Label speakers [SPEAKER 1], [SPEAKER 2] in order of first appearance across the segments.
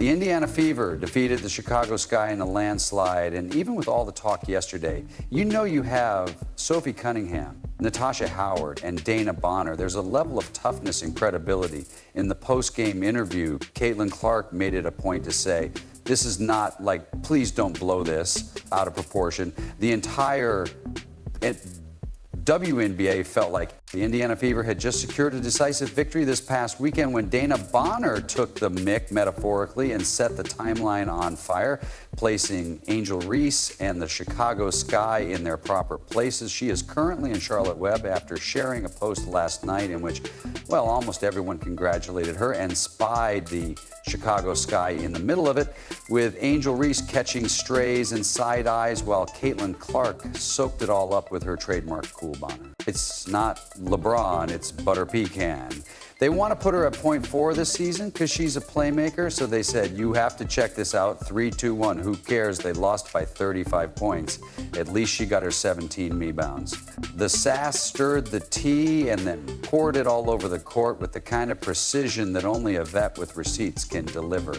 [SPEAKER 1] The Indiana Fever defeated the Chicago Sky in a landslide, and even with all the talk yesterday, you know you have Sophie Cunningham, Natasha Howard, and Dana Bonner. There's a level of toughness and credibility. In the post-game interview, Caitlin Clark made it a point to say, this is not like, please don't blow this out of proportion. The entire WNBA felt like the Indiana Fever had just secured a decisive victory this past weekend when Dana Bonner took the mic, metaphorically, and set the timeline on fire, placing Angel Reese and the Chicago Sky in their proper places. She is currently in Charlotte Web after sharing a post last night in which, well, almost everyone congratulated her and spied the Chicago Sky in the middle of it, with Angel Reese catching strays and side eyes while Caitlin Clark soaked it all up with her trademark Cool Bonner. It's not LeBron, it's Butter Pecan. They want to put her at .4 this season because she's a playmaker, so they said, you have to check this out, 3-2-1. Who cares? They lost by 35 points. At least she got her 17 rebounds. The sass stirred the tea and then poured it all over the court with the kind of precision that only a vet with receipts can deliver.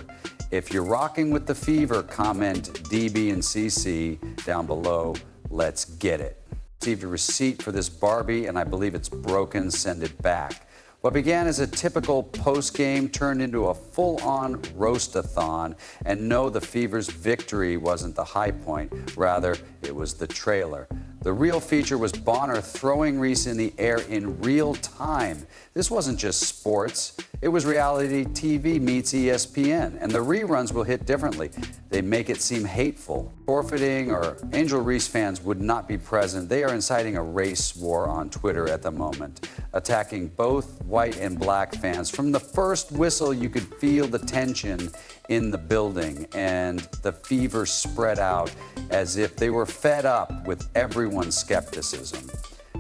[SPEAKER 1] If you're rocking with the Fever, comment DB and CC down below. Let's get it. Received a receipt for this Barbie, and I believe it's broken. Send it back. What began as a typical post-game turned into a full-on roast-a-thon, and no, the Fever's victory wasn't the high point. Rather, it was the trailer. The real feature was Bonner throwing Reese in the air in real time. This wasn't just sports. It was reality TV meets ESPN, and the reruns will hit differently. They make it seem hateful. Forfeiting or Angel Reese fans would not be present. They are inciting a race war on Twitter at the moment, attacking both white and black fans. From the first whistle, you could feel the tension in the building, and the Fever spread out as if they were fed up with everyone's skepticism.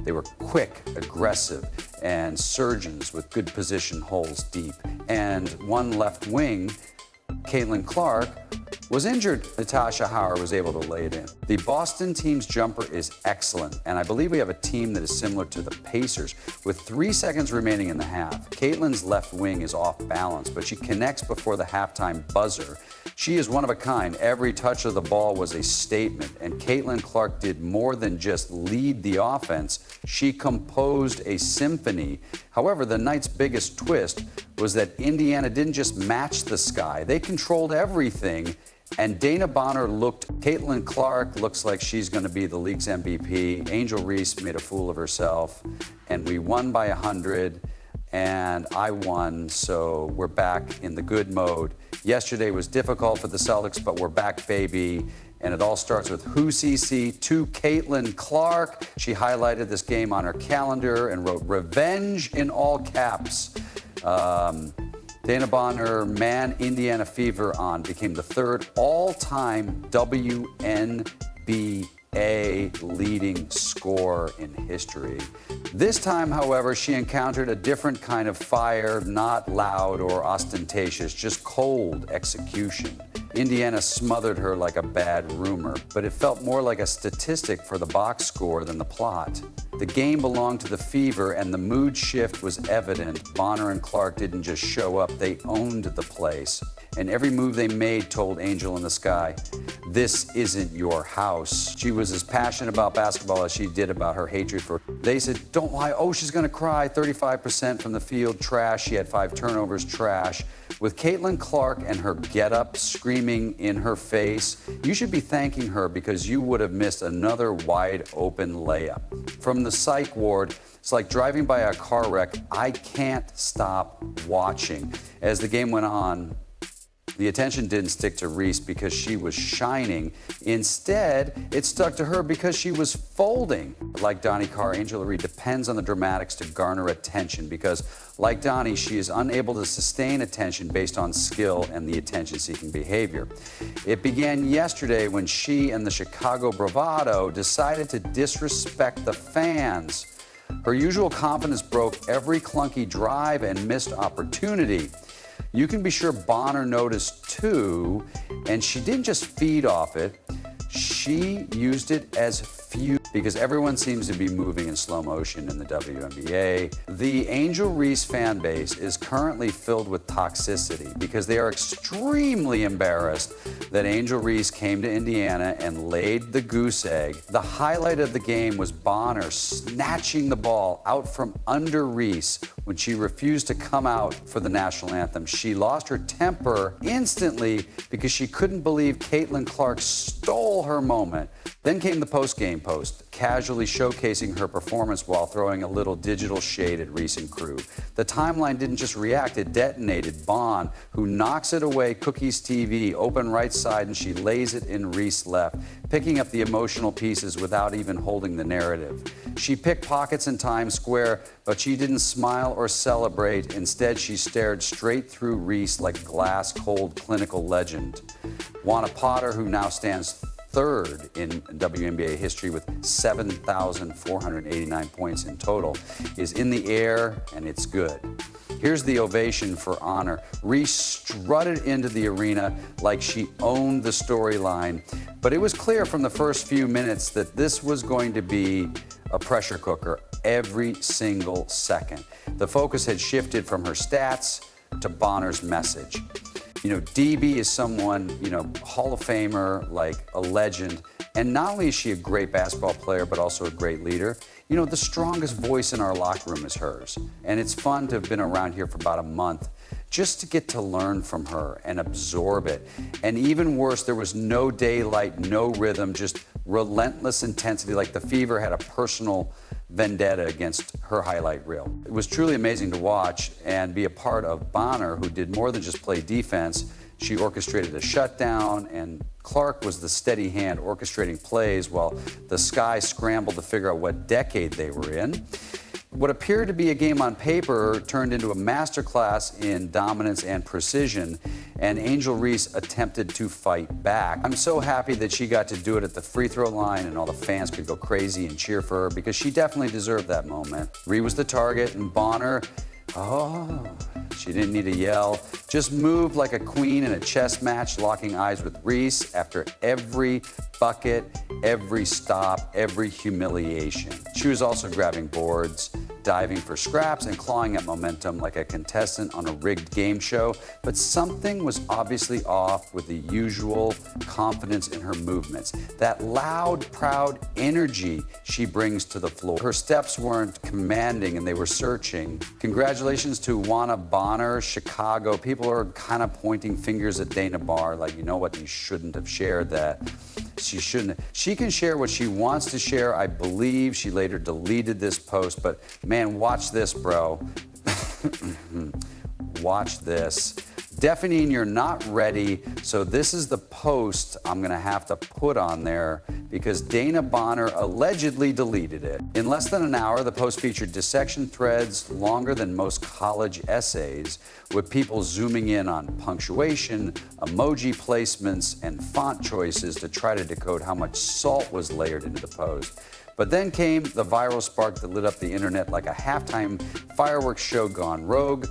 [SPEAKER 1] They were quick, aggressive, and surgeons with good position holes deep. And one left wing, Caitlin Clark, was injured. Natasha Howard was able to lay it in. The Boston team's jumper is excellent, and I believe we have a team that is similar to the Pacers. With 3 seconds remaining in the half, Caitlin's left wing is off balance, but she connects before the halftime buzzer. She is one of a kind. Every touch of the ball was a statement, and Caitlin Clark did more than just lead the offense. She composed a symphony. However, the night's biggest twist was that Indiana didn't just match the Sky. They controlled everything. And Dana Bonner Caitlin Clark looks like she's going to be the league's MVP. Angel Reese made a fool of herself. And we won by 100. And I won, so we're back in the good mode. Yesterday was difficult for the Celtics, but we're back, baby. And it all starts with CC to Caitlin Clark. She highlighted this game on her calendar and wrote revenge in all caps. Dana Bonner, Man Indiana Fever on, became the third all-time WNBA leading scorer in history. This time, however, she encountered a different kind of fire, not loud or ostentatious, just cold execution. Indiana smothered her like a bad rumor, but it felt more like a statistic for the box score than the plot. The game belonged to the Fever, and the mood shift was evident. Bonner and Clark didn't just show up, they owned the place. And every move they made told Angel in the Sky, this isn't your house. She was as passionate about basketball as she did about her hatred for it. They said, don't lie, oh, she's gonna cry. 35% from the field, trash. She had 5 turnovers, trash. With Caitlin Clark and her get-up screaming in her face, you should be thanking her because you would have missed another wide-open layup. From the psych ward, it's like driving by a car wreck. I can't stop watching. As the game went on, the attention didn't stick to Reese because she was shining. Instead, it stuck to her because she was folding. Like Donnie Carr, Angela Reed depends on the dramatics to garner attention because, like Donnie, she is unable to sustain attention based on skill and the attention-seeking behavior. It began yesterday when she and the Chicago Bravado decided to disrespect the fans. Her usual confidence broke every clunky drive and missed opportunity. You can be sure Bonner noticed too, and she didn't just feed off it, she used it as fuel. because everyone seems to be moving in slow motion in the WNBA. The Angel Reese fan base is currently filled with toxicity because they are extremely embarrassed that Angel Reese came to Indiana and laid the goose egg. The highlight of the game was Bonner snatching the ball out from under Reese when she refused to come out for the national anthem. She lost her temper instantly because she couldn't believe Caitlin Clark stole her moment. Then came the post-game post, casually showcasing her performance while throwing a little digital shade at Reese and crew. The timeline didn't just react, it detonated. Bond, who knocks it away, Cookie's TV, open right side, and she lays it in Reese left, picking up the emotional pieces without even holding the narrative. She picked pockets in Times Square, but she didn't smile or celebrate. Instead, she stared straight through Reese like glass-cold clinical legend. DeWanna Potter, who now stands third in WNBA history with 7,489 points in total, is in the air, and it's good. Here's the ovation for Honor. Reese strutted into the arena like she owned the storyline, but it was clear from the first few minutes that this was going to be a pressure cooker every single second. The focus had shifted from her stats to Bonner's message. You know, DB is someone, Hall of Famer, like a legend. And not only is she a great basketball player, but also a great leader. The strongest voice in our locker room is hers. And it's fun to have been around here for about a month just to get to learn from her and absorb it. And even worse, there was no daylight, no rhythm, just relentless intensity, like the Fever had a personal vendetta against her highlight reel. It was truly amazing to watch and be a part of Bonner, who did more than just play defense. She orchestrated a shutdown, and Clark was the steady hand orchestrating plays while the Sky scrambled to figure out what decade they were in. What appeared to be a game on paper turned into a masterclass in dominance and precision, and Angel Reese attempted to fight back. I'm so happy that she got to do it at the free throw line and all the fans could go crazy and cheer for her because she definitely deserved that moment. Reese was the target, and Bonner, she didn't need to yell, just moved like a queen in a chess match, locking eyes with Reese after every bucket, every stop, every humiliation. She was also grabbing boards, diving for scraps, and clawing at momentum like a contestant on a rigged game show. But something was obviously off with the usual confidence in her movements, that loud, proud energy she brings to the floor. Her steps weren't commanding and they were searching. Congratulations to DeWanna Bonner, Chicago. People are kind of pointing fingers at Dana Barr, like, you know what, you shouldn't have shared that. She shouldn't. She can share what she wants to share. I believe she later deleted this post, but man, watch this, bro. Watch this. Deafening, you're not ready. So this is the post I'm gonna have to put on there because Dana Bonner allegedly deleted it. In less than an hour, the post featured dissection threads longer than most college essays, with people zooming in on punctuation, emoji placements, and font choices to try to decode how much salt was layered into the post. But then came the viral spark that lit up the internet like a halftime fireworks show gone rogue.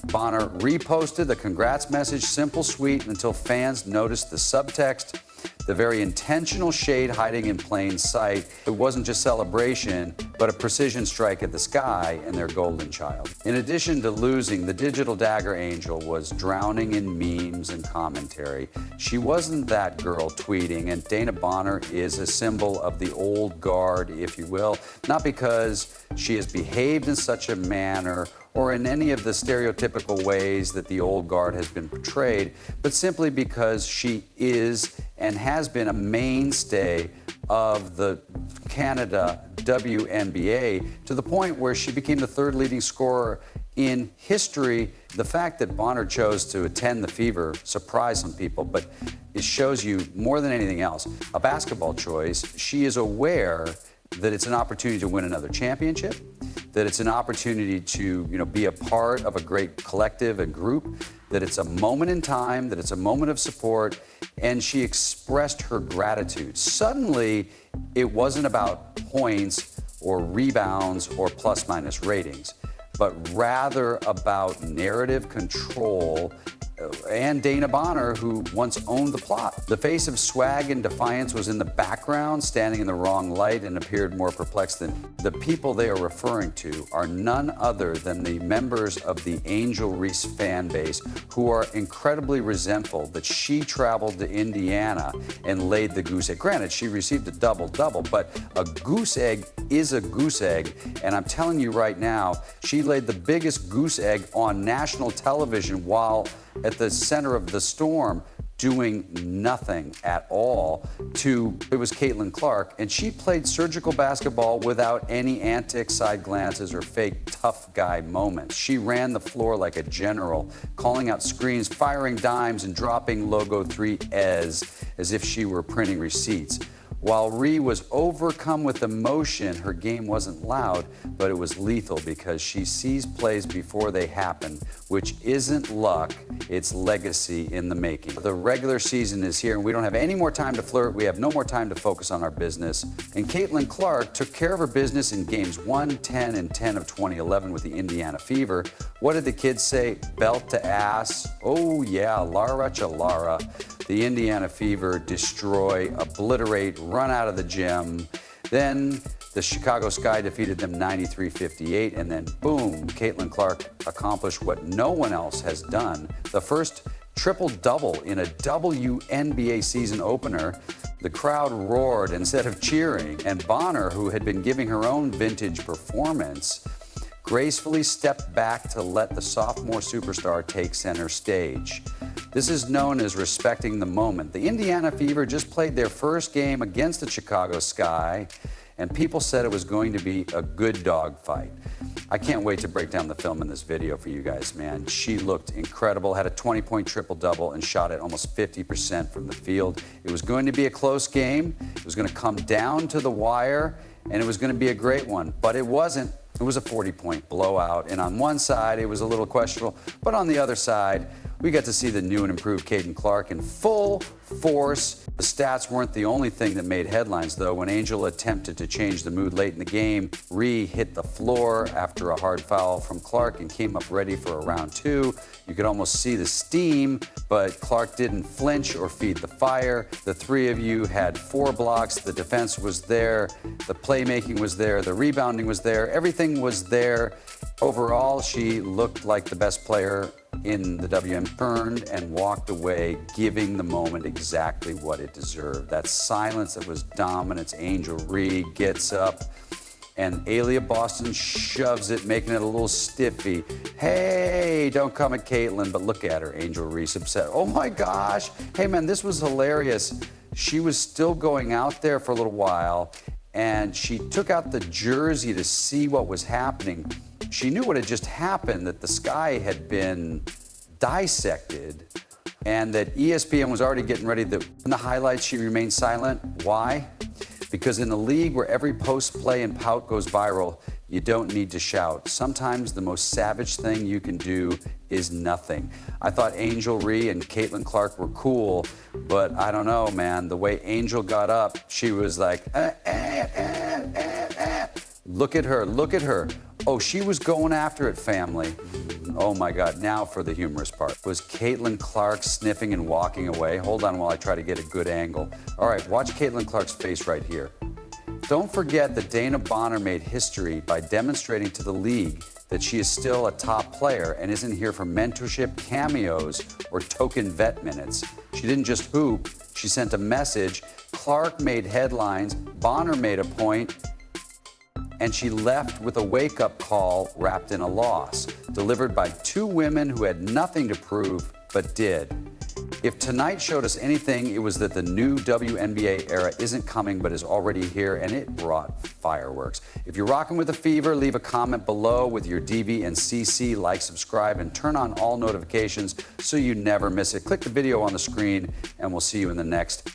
[SPEAKER 1] Bonner reposted the congrats message, simple, sweet, until fans noticed the subtext, the very intentional shade hiding in plain sight. It wasn't just celebration, but a precision strike at the Sky and their golden child. In addition to losing, the digital dagger angel was drowning in memes and commentary. She wasn't that girl tweeting, and Dana Bonner is a symbol of the old guard, if you will, not because she has behaved in such a manner or in any of the stereotypical ways that the old guard has been portrayed, but simply because she is and has been a mainstay of the Canada WNBA to the point where she became the third leading scorer in history. The fact that Bonner chose to attend the Fever surprised some people, but it shows you more than anything else, a basketball choice. She is aware that it's an opportunity to win another championship, that it's an opportunity to be a part of a great collective and group, that it's a moment in time, that it's a moment of support, and she expressed her gratitude. Suddenly, it wasn't about points or rebounds or plus-minus ratings, but rather about narrative control, and Dana Bonner, who once owned the plot. The face of swag and defiance was in the background, standing in the wrong light, and appeared more perplexed than the people they are referring to are none other than the members of the Angel Reese fan base, who are incredibly resentful that she traveled to Indiana and laid the goose egg. Granted, she received a double-double, but a goose egg is a goose egg, and I'm telling you right now, she laid the biggest goose egg on national television while at the center of the storm, doing nothing at all. It was Caitlin Clark, and she played surgical basketball without any antics, side glances, or fake tough guy moments. She ran the floor like a general, calling out screens, firing dimes, and dropping logo 3 as if she were printing receipts. While Ree was overcome with emotion, her game wasn't loud, but it was lethal because she sees plays before they happen, which isn't luck, it's legacy in the making. The regular season is here, and we don't have any more time to flirt. We have no more time to focus on our business. And Caitlin Clark took care of her business in games 1, 10, and 10 of 2011 with the Indiana Fever. What did the kids say? Belt to ass. Oh, yeah, Lara Chalara. The Indiana Fever destroy, obliterate, run out of the gym. Then the Chicago Sky defeated them 93-58, and then boom, Caitlin Clark accomplished what no one else has done. The first triple-double in a WNBA season opener. The crowd roared instead of cheering, and Bonner, who had been giving her own vintage performance, gracefully stepped back to let the sophomore superstar take center stage. This is known as respecting the moment. The Indiana Fever just played their first game against the Chicago Sky, and people said it was going to be a good dog fight. I can't wait to break down the film in this video for you guys, man. She looked incredible, had a 20-point triple-double, and shot at almost 50% from the field. It was going to be a close game. It was going to come down to the wire, and it was going to be a great one, but it wasn't. It was a 40-point blowout, and on one side, it was a little questionable, but on the other side, we got to see the new and improved Caitlin Clark in full force. The stats weren't the only thing that made headlines, though. When Angel attempted to change the mood late in the game, Ree hit the floor after a hard foul from Clark and came up ready for a round 2. You could almost see the steam, but Clark didn't flinch or feed the fire. The three of you had 4 blocks. The defense was there. The playmaking was there. The rebounding was there. Everything was there. Overall, she looked like the best player in the WM, turned and walked away, giving the moment exactly what it deserved. That silence that was dominance. Angel Ree gets up, and Aaliyah Boston shoves it, making it a little stiffy. Hey, don't come at Caitlin, but look at her. Angel Reese upset. Oh my gosh. Hey man, this was hilarious. She was still going out there for a little while, and she took out the jersey to see what was happening. She knew what had just happened, that the Sky had been dissected, and that ESPN was already getting ready to. In the highlights, she remained silent. Why? Because in a league where every post, play, and pout goes viral, you don't need to shout. Sometimes the most savage thing you can do is nothing. I thought Angel Ree and Caitlin Clark were cool, but I don't know, man. The way Angel got up, she was like, Look at her, look at her. Oh, she was going after it, family. Oh my God, now for the humorous part. Was Caitlin Clark sniffing and walking away? Hold on while I try to get a good angle. All right, watch Caitlin Clark's face right here. Don't forget that Dana Bonner made history by demonstrating to the league that she is still a top player and isn't here for mentorship, cameos, or token vet minutes. She didn't just hoop, she sent a message. Clark made headlines, Bonner made a point, and she left with a wake-up call wrapped in a loss, delivered by 2 women who had nothing to prove, but did. If tonight showed us anything, it was that the new WNBA era isn't coming, but is already here, and it brought fireworks. If you're rocking with the Fever, leave a comment below with your DV and CC, like, subscribe, and turn on all notifications so you never miss it. Click the video on the screen, and we'll see you in the next